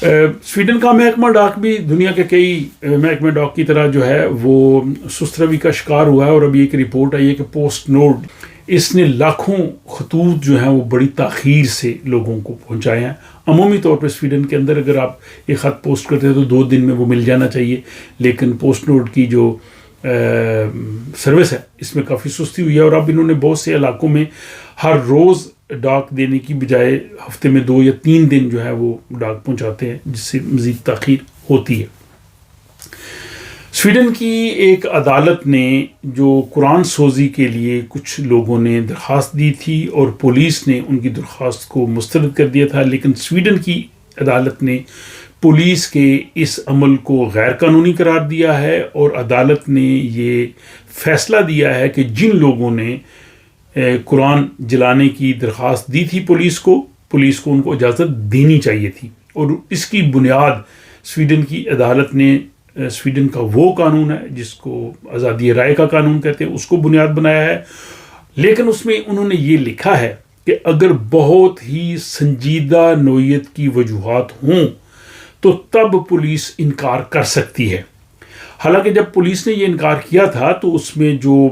Sweden کا محکمہ ڈاک بھی دنیا کے کئی محکمہ ڈاک کی طرح جو ہے وہ سست روی کا شکار ہوا ہے، اور ابھی ایک رپورٹ آئی ہے کہ پوسٹ نوڈ اس نے لاکھوں خطوط جو ہیں وہ بڑی تاخیر سے لوگوں کو پہنچائے ہیں۔ عمومی طور پہ سویڈن کے اندر اگر آپ ایک خط پوسٹ کرتے ہیں تو 2 دن میں وہ مل جانا چاہیے، لیکن پوسٹ نوڈ کی جو سروس ہے اس میں کافی سستی ہوئی ہے، اور اب انہوں نے بہت سے علاقوں میں ہر روز ڈاک دینے کی بجائے ہفتے میں 2 یا 3 دن جو ہے وہ ڈاک پہنچاتے ہیں، جس سے مزید تاخیر ہوتی ہے۔ سویڈن کی ایک عدالت نے جو قرآن سوزی کے لیے کچھ لوگوں نے درخواست دی تھی اور پولیس نے ان کی درخواست کو مسترد کر دیا تھا، لیکن سویڈن کی عدالت نے پولیس کے اس عمل کو غیر قانونی قرار دیا ہے، اور عدالت نے یہ فیصلہ دیا ہے کہ جن لوگوں نے قرآن جلانے کی درخواست دی تھی پولیس کو ان کو اجازت دینی چاہیے تھی، اور اس کی بنیاد سویڈن کی عدالت نے سویڈن کا وہ قانون ہے جس کو آزادی رائے کا قانون کہتے ہیں، اس کو بنیاد بنایا ہے، لیکن اس میں انہوں نے یہ لکھا ہے کہ اگر بہت ہی سنجیدہ نوعیت کی وجوہات ہوں تو تب پولیس انکار کر سکتی ہے۔ حالانکہ جب پولیس نے یہ انکار کیا تھا تو اس میں جو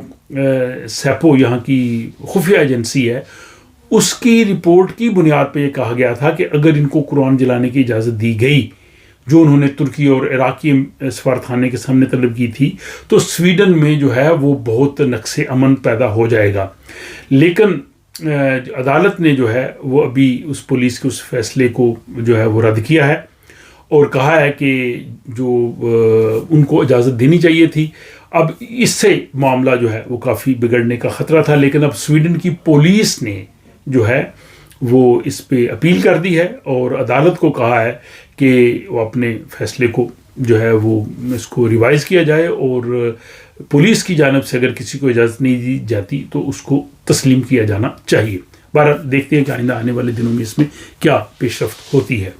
سیپو یہاں کی خفیہ ایجنسی ہے اس کی رپورٹ کی بنیاد پہ یہ کہا گیا تھا کہ اگر ان کو قرآن جلانے کی اجازت دی گئی جو انہوں نے ترکی اور عراق کی سفارتخانے کے سامنے طلب کی تھی تو سویڈن میں جو ہے وہ بہت نقص امن پیدا ہو جائے گا، لیکن عدالت نے جو ہے وہ ابھی اس پولیس کے اس فیصلے کو جو ہے وہ رد کیا ہے اور کہا ہے کہ جو ان کو اجازت دینی چاہیے تھی۔ اب اس سے معاملہ جو ہے وہ کافی بگڑنے کا خطرہ تھا، لیکن اب سویڈن کی پولیس نے جو ہے وہ اس پہ اپیل کر دی ہے اور عدالت کو کہا ہے کہ وہ اپنے فیصلے کو جو ہے وہ اس کو ریوائز کیا جائے، اور پولیس کی جانب سے اگر کسی کو اجازت نہیں دی جاتی تو اس کو تسلیم کیا جانا چاہیے۔ بہرحال دیکھتے ہیں کہ آئندہ آنے والے دنوں میں اس میں کیا پیش رفت ہوتی ہے۔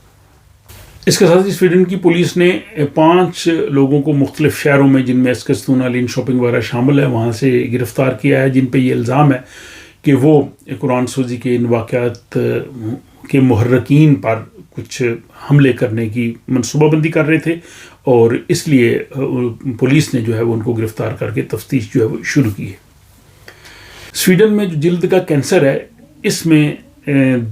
اس کے ساتھ ہی سویڈن کی پولیس نے 5 لوگوں کو مختلف شہروں میں جن میں اسکستونا لین شاپنگ وغیرہ شامل ہے وہاں سے گرفتار کیا ہے، جن پہ یہ الزام ہے کہ وہ قرآن سوزی کے ان واقعات کے محرکین پر کچھ حملے کرنے کی منصوبہ بندی کر رہے تھے، اور اس لیے پولیس نے جو ہے وہ ان کو گرفتار کر کے تفتیش جو ہے وہ شروع کی ہے۔ سویڈن میں جو جلد کا کینسر ہے اس میں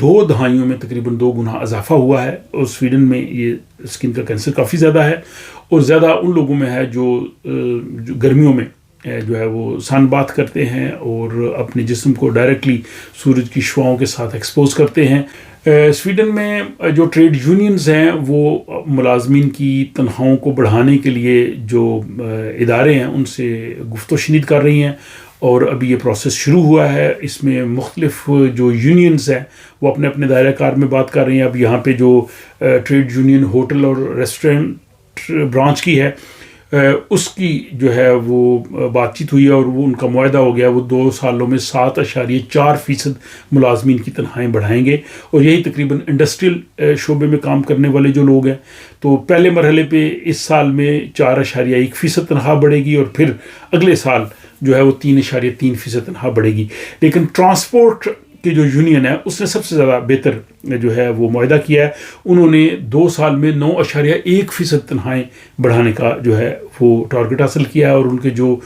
2 دہائیوں میں تقریباً 2 گنا اضافہ ہوا ہے، اور سویڈن میں یہ اسکن کا کینسر کافی زیادہ ہے، اور زیادہ ان لوگوں میں ہے جو گرمیوں میں جو ہے وہ سن بات کرتے ہیں اور اپنے جسم کو ڈائریکٹلی سورج کی شعاؤں کے ساتھ ایکسپوز کرتے ہیں۔ سویڈن میں جو ٹریڈ یونینز ہیں وہ ملازمین کی تنخواہوں کو بڑھانے کے لیے جو ادارے ہیں ان سے گفت و شنید کر رہی ہیں، اور ابھی یہ پروسیس شروع ہوا ہے۔ اس میں مختلف جو یونینز ہیں وہ اپنے اپنے دائرہ کار میں بات کر رہی ہیں۔ اب یہاں پہ جو ٹریڈ یونین ہوٹل اور ریسٹورنٹ برانچ کی ہے اس کی جو ہے وہ بات چیت ہوئی ہے، اور وہ ان کا معاہدہ ہو گیا، وہ 2 سالوں میں 7.4% ملازمین کی تنخواہیں بڑھائیں گے، اور یہی تقریباً انڈسٹریل شعبے میں کام کرنے والے جو لوگ ہیں تو پہلے مرحلے پہ اس سال میں 4.1% تنخواہ بڑھے گی، اور پھر اگلے سال جو ہے وہ 3.3% تنخواہ بڑھے گی۔ لیکن ٹرانسپورٹ کی جو یونین ہے اس نے سب سے زیادہ بہتر جو ہے وہ معاہدہ کیا ہے، انہوں نے 2 سال میں 9.1% تنخواہیں بڑھانے کا جو ہے وہ ٹارگٹ حاصل کیا ہے، اور ان کے جو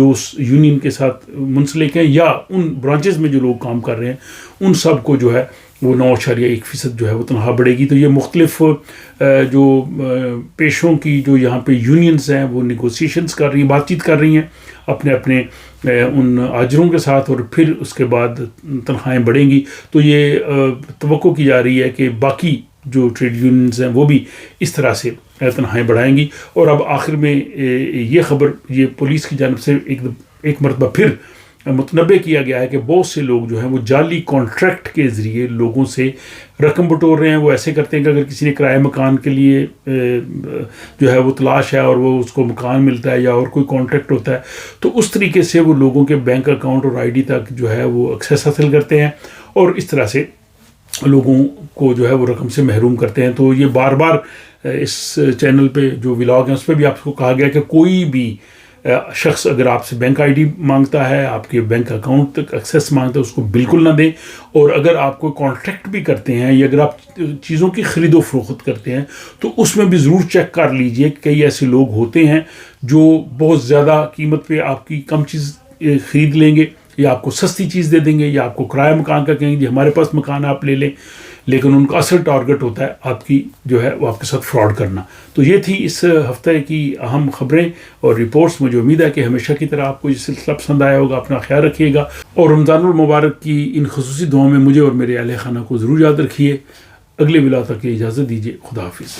اس یونین کے ساتھ منسلک ہیں یا ان برانچز میں جو لوگ کام کر رہے ہیں ان سب کو جو ہے وہ 9.1% جو ہے وہ تنخواہ بڑھے گی۔ تو یہ مختلف جو پیشوں کی جو یہاں پہ یونینز ہیں وہ نیگوسیشنز کر رہی ہیں، بات چیت کر رہی ہیں اپنے اپنے ان آجروں کے ساتھ، اور پھر اس کے بعد تنخواہیں بڑھیں گی۔ تو یہ توقع کی جا رہی ہے کہ باقی جو ٹریڈ یونینز ہیں وہ بھی اس طرح سے تنخواہیں بڑھائیں گی۔ اور اب آخر میں یہ خبر یہ پولیس کی جانب سے ایک مرتبہ پھر متنبع کیا گیا ہے کہ بہت سے لوگ جو ہیں وہ جعلی کانٹریکٹ کے ذریعے لوگوں سے رقم بٹور رہے ہیں۔ وہ ایسے کرتے ہیں کہ اگر کسی نے کرایہ مکان کے لیے جو ہے وہ تلاش ہے اور وہ اس کو مکان ملتا ہے یا اور کوئی کانٹریکٹ ہوتا ہے تو اس طریقے سے وہ لوگوں کے بینک اکاؤنٹ اور آئی ڈی تک جو ہے وہ ایکسیس حاصل کرتے ہیں اور اس طرح سے لوگوں کو جو ہے وہ رقم سے محروم کرتے ہیں۔ تو یہ بار بار اس چینل پہ جو ولاگ ہیں اس پہ بھی آپ کو کہا گیا کہ کوئی بھی شخص اگر آپ سے بینک آئی ڈی مانگتا ہے، آپ کے بینک اکاؤنٹ تک ایکسیس مانگتا ہے، اس کو بالکل نہ دیں. اور اگر آپ کو کانٹریکٹ بھی کرتے ہیں یا اگر آپ چیزوں کی خرید و فروخت کرتے ہیں تو اس میں بھی ضرور چیک کر لیجئے. کئی ایسے لوگ ہوتے ہیں جو بہت زیادہ قیمت پہ آپ کی کم چیز خرید لیں گے، یا آپ کو سستی چیز دے دیں گے، یا آپ کو کرایہ مکان کا کہیں گے ہمارے پاس مکان ہے آپ لے لیں، لیکن ان کا اصل ٹارگٹ ہوتا ہے آپ کی جو ہے وہ آپ کے ساتھ فراڈ کرنا. تو یہ تھی اس ہفتے کی اہم خبریں اور رپورٹس. مجھے امید ہے کہ ہمیشہ کی طرح آپ کو یہ سلسلہ پسند آیا ہوگا. اپنا خیال رکھیے گا اور رمضان المبارک کی ان خصوصی دعاؤں میں مجھے اور میرے اہل خانہ کو ضرور یاد رکھیے. اگلے ویلا تک اجازت دیجیے. خدا حافظ.